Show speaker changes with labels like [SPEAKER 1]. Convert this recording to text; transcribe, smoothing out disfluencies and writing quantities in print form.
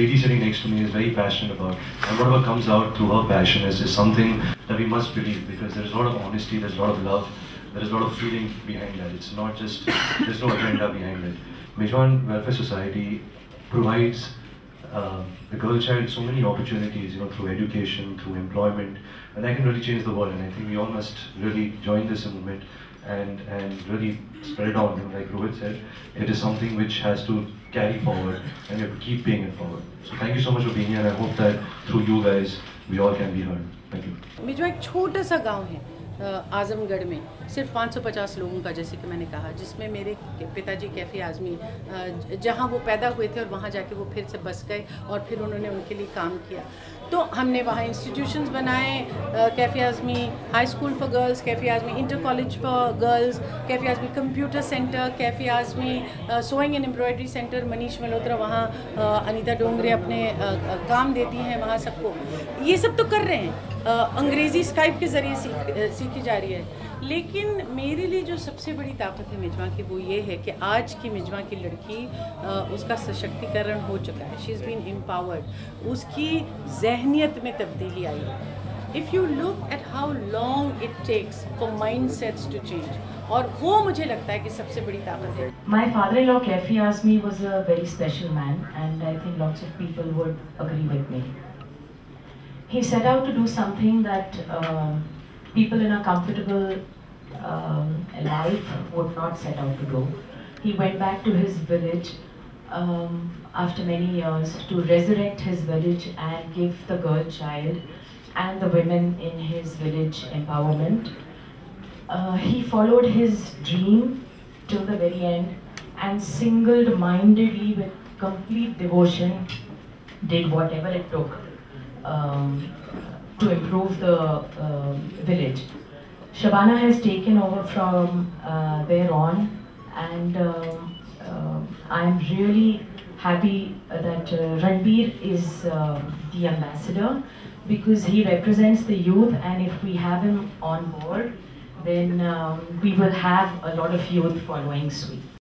[SPEAKER 1] lady sitting next to me is very passionate about, and whatever comes out through her passion is something that we must believe, because there is a lot of honesty, there's a lot of love, there is a lot of feeling behind that. It's not just, there's no agenda behind it. Mejwan Welfare Society provides the girl child so many opportunities, through education, through employment, and that can really change the world. And I think we all must really join this movement and really spread it on. Like Rohit said, it is something which has to carry forward, and we have to keep paying it forward. So thank you so much for being here, and I hope that through you guys, we all can be heard. Thank you.
[SPEAKER 2] Mijwan एक छोटा सा गांव है आजमगढ़ में, सिर्फ 550 लोगों का, जैसे कि मैंने कहा, जिसमें मेरे पिताजी कैफ़ी आज़मी जहां वो पैदा हुए थे और वहां जाके वो फिर से बस गए और फिर उन्होंने उनके लिए काम किया। तो हमने वहाँ इंस्टीट्यूशंस बनाए, Kaifi Azmi high school for girls, Kaifi Azmi inter college for girls, Kaifi Azmi computer centre, Kaifi Azmi sewing and embroidery centre, Manish Malhotra वहाँ, अनीता डोंगरे अपने काम देती हैं वहाँ सबको। ये सब तो कर रहे हैं, अंग्रेज़ी स्काइप के ज़रिए सीखी जा रही है। लेकिन मेरे लिए जो सबसे बड़ी ताकत है मिजवा की, वो ये है कि आज की मिजवा की लड़की, उसका सशक्तिकरण हो चुका है, शी इज़ बीन एम्पावर्ड, उसकी जहनियत में तब्दीली आई है। If you look at how long it takes for mindsets to change, और वो मुझे लगता है कि सबसे बड़ी ताकत है।
[SPEAKER 3] My father in law Kaifi Azmi was a very special man, and I think lots of people would agree with me. He set out to do something that people in a comfortable life would not set out to do. He went back to his village after many years to resurrect his village and give the girl child and the women in his village empowerment. He followed his dream till the very end and single-mindedly, with complete devotion, did whatever it took to improve the village. Shabana has taken over from there on, and I am really happy that Ranbir is the ambassador, because he represents the youth, and if we have him on board, then we will have a lot of youth following suit.